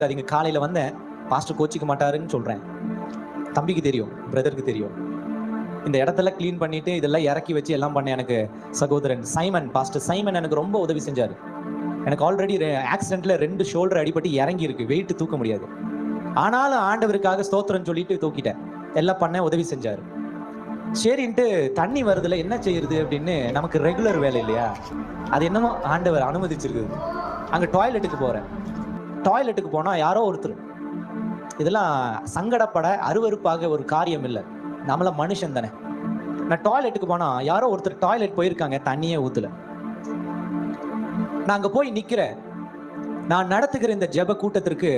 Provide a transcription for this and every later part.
அதுங்க காலையில வந்தேன், பாஸ்டர் கோச்சிக்க மாட்டாருன்னு சொல்றேன். தம்பிக்கு தெரியும், பிரதருக்கு தெரியும். இந்த இடத்தெல்லாம் கிளீன் பண்ணிட்டு இதெல்லாம் இறக்கி வச்சு எல்லாம் பண்ண எனக்கு சகோதரன் சைமன், பாஸ்டர் சைமன் எனக்கு ரொம்ப உதவி செஞ்சாரு. எனக்கு ஆல்ரெடி ஆக்சிடென்ட்ல 2 ஷோல்டர் அடிபட்டு இறங்கி இருக்கு, வெயிட் தூக்க முடியாது. ஆனாலும் ஆண்டவருக்காக ஸ்தோத்திரம் சொல்லிட்டு தூக்கிட்டேன். எல்லாம் பண்ண உதவி செஞ்சாரு. சரின்ட்டு தண்ணி வருதுல என்ன செய்யறது அப்படின்னு நமக்கு ரெகுலர் வேலை இல்லையா, அது என்னமோ ஆண்டவர் அனுமதிச்சிருக்குது. அங்க டாய்லெட்டுக்கு போறேன். டாய்லெட்டுக்கு போனா யாரோ ஒருத்தர், இதெல்லாம் சங்கடப்பட அருவருப்பாக ஒரு காரியம் இல்லை, நம்மள மனுஷன் தானே. நான் டாய்லெட்டுக்கு போனா யாரோ ஒருத்தர் டாய்லெட் போயிருக்காங்க, தண்ணியே ஊத்துல. நான் அங்க போய் நிக்கிறேன். நான் நடத்துகிற இந்த ஜெப கூட்டத்திற்கு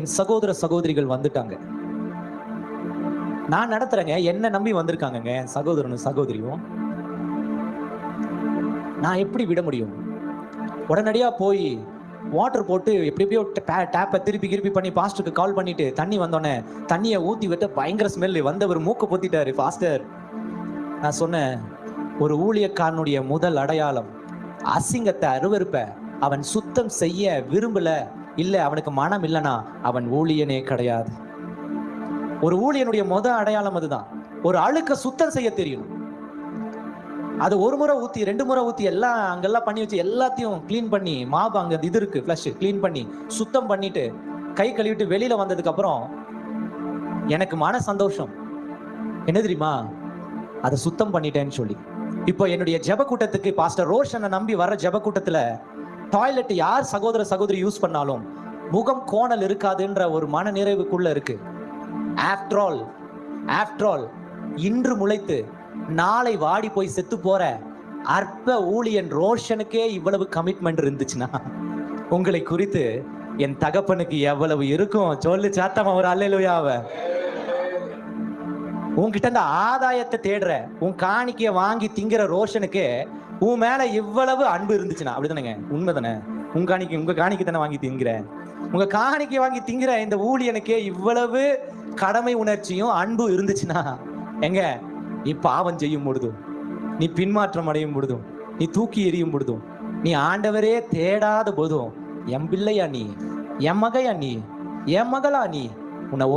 என் சகோதர சகோதரிகள் வந்துட்டாங்க. நான் நடத்துறேங்க, என்ன நம்பி வந்திருக்காங்க சகோதரனும் சகோதரியும். நான் எப்படி விட முடியும்? உடனடியா போய் வாட்டர் போட்டு எப்படியோ டேப்பை திருப்பி பண்ணி பாஸ்டருக்கு கால் பண்ணிட்டு தண்ணி வந்தோடனே தண்ணியை ஊத்தி விட்டு பயங்கர ஸ்மெல் வந்தவர் மூக்க பொத்திட்டாரு. பாஸ்டர், நான் சொன்னேன், ஒரு ஊழியக்காரனுடைய முதல் அடையாளம் அசிங்கத்தை, அருவருப்ப அவன் சுத்தம் செய்ய விரும்பல, இல்ல அவனுக்கு மனம் இல்லைன்னா அவன் ஊழியனே கிடையாது. ஒரு ஊழியனுடைய முதல் அடையாளம் அதுதான். ஒரு அழுக்க சுத்தம் செய்ய தெரியணும். அது ஒரு முறை ஊத்தி 2 முறை ஊத்தி எல்லாம் அங்கெல்லாம் பண்ணி வச்சு எல்லாத்தையும் கிளீன் பண்ணி, மாபு அங்க இது இருக்கு ஃப்ளஷ் கிளீன் பண்ணி சுத்தம் பண்ணிட்டு கை கழுவிட்டு வெளியில வந்ததுக்கு அப்புறம் எனக்கு மன சந்தோஷம் என்ன தெரியுமா, அதை சுத்தம் பண்ணிட்டேன்னு சொல்லி. இப்போ என்னுடைய ஜெப கூட்டத்துக்கு பாஸ்டர் ரோஷனை நம்பி வர ஜெப கூட்டத்துல டாய்லெட் யார் சகோதர சகோதரி யூஸ் பண்ணாலும் முகம் கோணல் இருக்காதுன்ற ஒரு மன நிறைவுக்குள்ள இருக்கு. ஆஃப்டர் ஆல் இன்று முளைத்து நாளை வாடி போய் செத்து போற அற்ப ஊழியன் ரோஷனுக்கே இவ்வளவு கமிட்மெண்ட் இருந்துச்சுன்னா உங்களை குறித்து என் தகப்பனுக்கு எவ்வளவு இருக்கும் சொல்லு சாத்தமா ஒரு அல்லேலூயாவ. உன்கிட்ட இந்த ஆதாயத்தை தேடுற, உன் காணிக்கைய வாங்கி திங்கிற ரோஷனுக்கு உன் மேல இவ்வளவு அன்பு இருந்துச்சுன்னா, அப்படிதானேங்க? உண்மைதானே? உங்க காணிக்கை தானே வாங்கி திங்கிற, உங்க காணிக்கை வாங்கி திங்கிற இந்த ஊழியனுக்கே இவ்வளவு கடமை உணர்ச்சியும் அன்பு இருந்துச்சுன்னா, எங்க நீ பாவம் செய்யும் பொழுதும், நீ பின்மாற்றம் அடையும் பொழுதும், நீ தூக்கி எறியும் பொழுதும், நீ ஆண்டவரே தேடாத போதும், என் பிள்ளையா நீ, என் மகையா நீ, என் மகளா நீ, உன்னை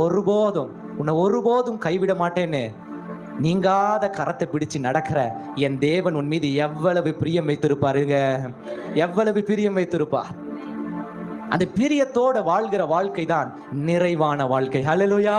ஒருபோதும் கைவிட மாட்டேன்னு நீங்காத கரத்தை பிடிச்சு நடக்கிற என் தேவன் உன் மீது எவ்வளவு பிரியம் வைத்திருப்பாருங்க, எவ்வளவு பிரியம் வைத்திருப்பார். அந்த பிரியத்தோட வாழ்கிற வாழ்க்கை தான் நிறைவான வாழ்க்கை. ஹல்லேலூயா.